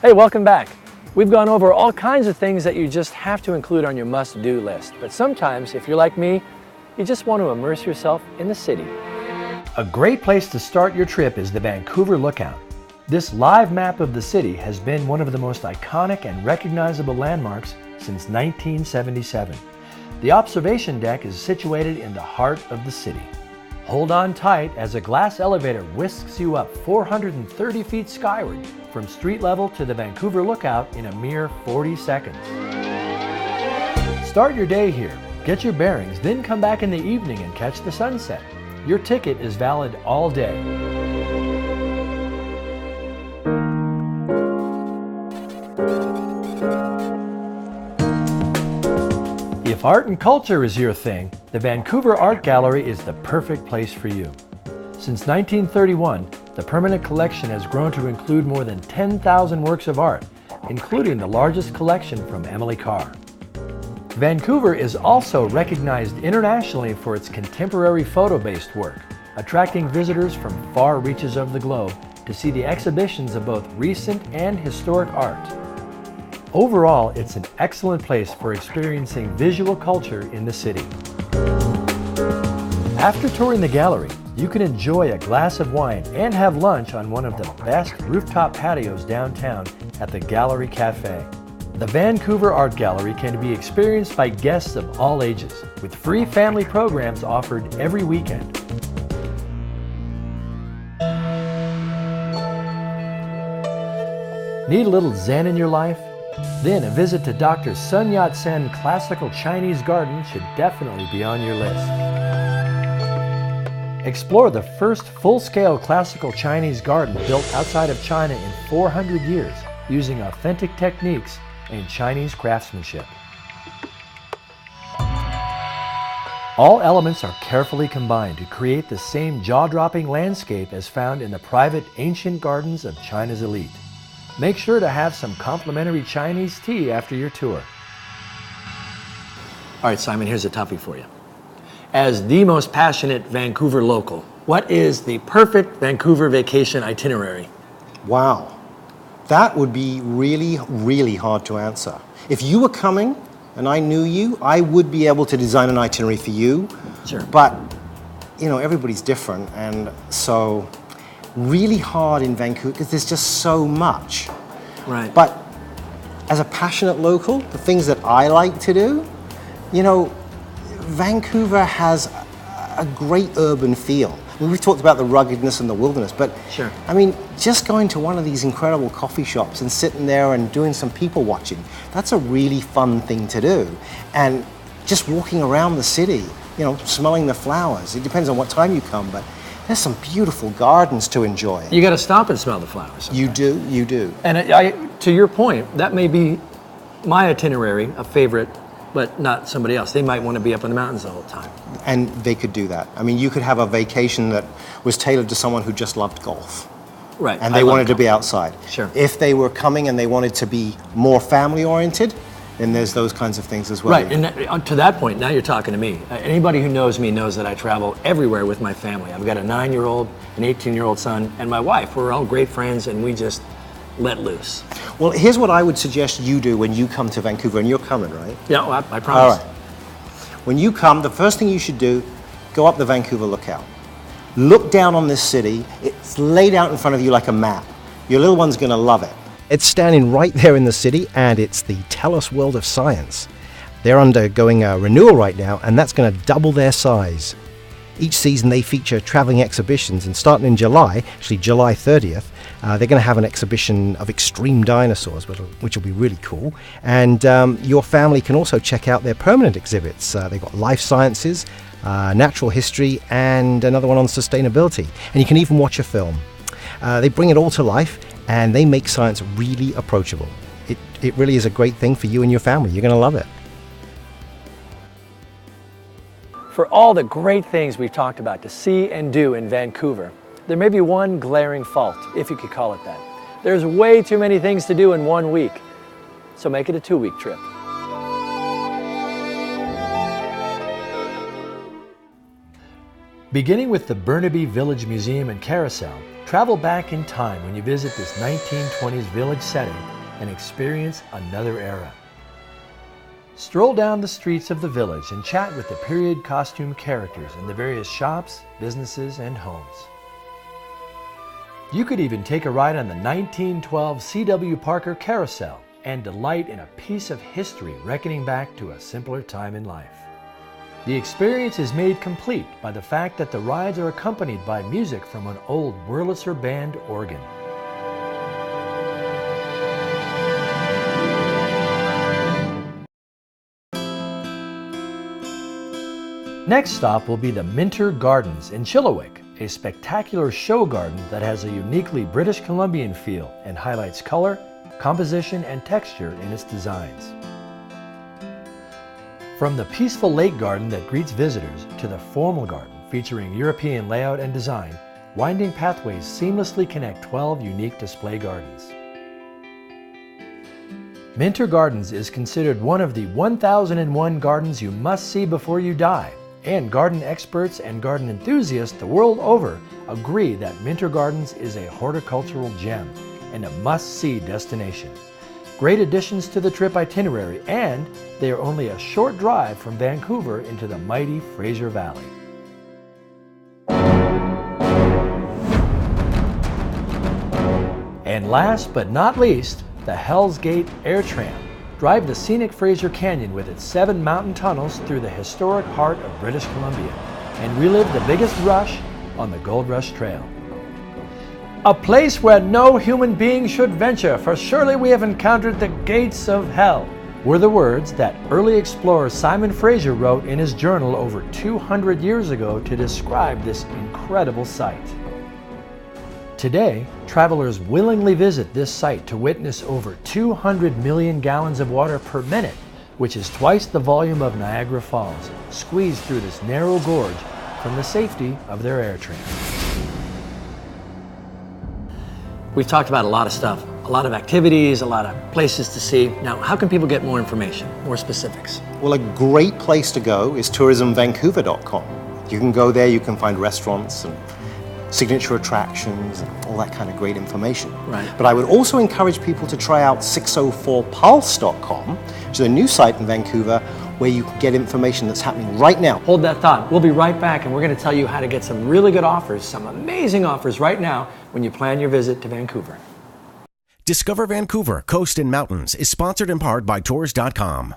Hey, welcome back. We've gone over all kinds of things that you just have to include on your must-do list. But sometimes, if you're like me, you just want to immerse yourself in the city. A great place to start your trip is the Vancouver Lookout. This live map of the city has been one of the most iconic and recognizable landmarks since 1977. The observation deck is situated in the heart of the city. Hold on tight as a glass elevator whisks you up 430 feet skyward from street level to the Vancouver Lookout in a mere 40 seconds. Start your day here, get your bearings, then come back in the evening and catch the sunset. Your ticket is valid all day. If art and culture is your thing, the Vancouver Art Gallery is the perfect place for you. Since 1931, the permanent collection has grown to include more than 10,000 works of art, including the largest collection from Emily Carr. Vancouver is also recognized internationally for its contemporary photo-based work, attracting visitors from far reaches of the globe to see the exhibitions of both recent and historic art. Overall, it's an excellent place for experiencing visual culture in the city. After touring the gallery, you can enjoy a glass of wine and have lunch on one of the best rooftop patios downtown at the Gallery Cafe. The Vancouver Art Gallery can be experienced by guests of all ages, with free family programs offered every weekend. Need a little zen in your life? Then a visit to Dr. Sun Yat-sen Classical Chinese Garden should definitely be on your list. Explore the first full-scale classical Chinese garden built outside of China in 400 years using authentic techniques and Chinese craftsmanship. All elements are carefully combined to create the same jaw-dropping landscape as found in the private ancient gardens of China's elite. Make sure to have some complimentary Chinese tea after your tour. All right, Simon, here's a toughie for you. As the most passionate Vancouver local, what is the perfect Vancouver vacation itinerary? Wow, that would be really, really hard to answer. If you were coming and I knew you, I would be able to design an itinerary for you. Sure. But, you know, everybody's different, and so really hard in Vancouver because there's just so much. Right. But as a passionate local, the things that I like to do, you know, Vancouver has a great urban feel. I mean, we've talked about the ruggedness and the wilderness, but sure. I mean, just going to one of these incredible coffee shops and sitting there and doing some people watching, that's a really fun thing to do. And just walking around the city, you know, smelling the flowers. It depends on what time you come, but there's some beautiful gardens to enjoy. You got to stop and smell the flowers. You do, you do. And to your point, that may be my itinerary, a favorite, but not somebody else. They might want to be up in the mountains the whole time. And they could do that. I mean, you could have a vacation that was tailored to someone who just loved golf. Right. And they wanted to be outside. Sure. If they were coming and they wanted to be more family-oriented, then there's those kinds of things as well. Right, and to that point, now you're talking to me. Anybody who knows me knows that I travel everywhere with my family. I've got a 9-year-old, an 18-year-old son, and my wife. We're all great friends, and we just let loose. Well, here's what I would suggest you do when you come to Vancouver, and you're coming, right? Yeah, well, I promise. All right. When you come, the first thing you should do, go up the Vancouver Lookout. Look down on this city. It's laid out in front of you like a map. Your little one's going to love it. It's standing right there in the city, and it's the TELUS World of Science. They're undergoing a renewal right now, and that's going to double their size. Each season they feature traveling exhibitions, and starting in July, actually July 30th, they're going to have an exhibition of extreme dinosaurs, which will be really cool. And your family can also check out their permanent exhibits. They've got life sciences, natural history, and another one on sustainability. And you can even watch a film. They bring it all to life, and they make science really approachable. It really is a great thing for you and your family. You're going to love it. For all the great things we've talked about to see and do in Vancouver, there may be one glaring fault, if you could call it that. There's way too many things to do in 1 week, so make it a 2-week trip. Beginning with the Burnaby Village Museum and Carousel, travel back in time when you visit this 1920s village setting and experience another era. Stroll down the streets of the village and chat with the period costume characters in the various shops, businesses, and homes. You could even take a ride on the 1912 C.W. Parker Carousel and delight in a piece of history reckoning back to a simpler time in life. The experience is made complete by the fact that the rides are accompanied by music from an old Wurlitzer band organ. Next stop will be the Minter Gardens in Chilliwack, a spectacular show garden that has a uniquely British Columbian feel and highlights color, composition, and texture in its designs. From the peaceful lake garden that greets visitors to the formal garden featuring European layout and design, winding pathways seamlessly connect 12 unique display gardens. Minter Gardens is considered one of the 1001 gardens you must see before you die, and garden experts and garden enthusiasts the world over agree that Minter Gardens is a horticultural gem and a must-see destination. Great additions to the trip itinerary, and they are only a short drive from Vancouver into the mighty Fraser Valley. And last but not least, the Hell's Gate Air Tram. Drive the scenic Fraser Canyon with its 7 mountain tunnels through the historic heart of British Columbia and relive the biggest rush on the Gold Rush Trail. A place where no human being should venture, for surely we have encountered the gates of hell, were the words that early explorer Simon Fraser wrote in his journal over 200 years ago to describe this incredible site. Today, travelers willingly visit this site to witness over 200 million gallons of water per minute, which is twice the volume of Niagara Falls, squeezed through this narrow gorge from the safety of their air tram. We've talked about a lot of stuff, a lot of activities, a lot of places to see. Now, how can people get more information, more specifics? Well, a great place to go is tourismvancouver.com. You can go there, you can find restaurants and signature attractions and all that kind of great information. Right. But I would also encourage people to try out 604pulse.com, which is a new site in Vancouver where you can get information that's happening right now. Hold that thought. We'll be right back, and we're going to tell you how to get some really good offers, some amazing offers right now when you plan your visit to Vancouver. Discover Vancouver, Coast and Mountains is sponsored in part by Tours.com.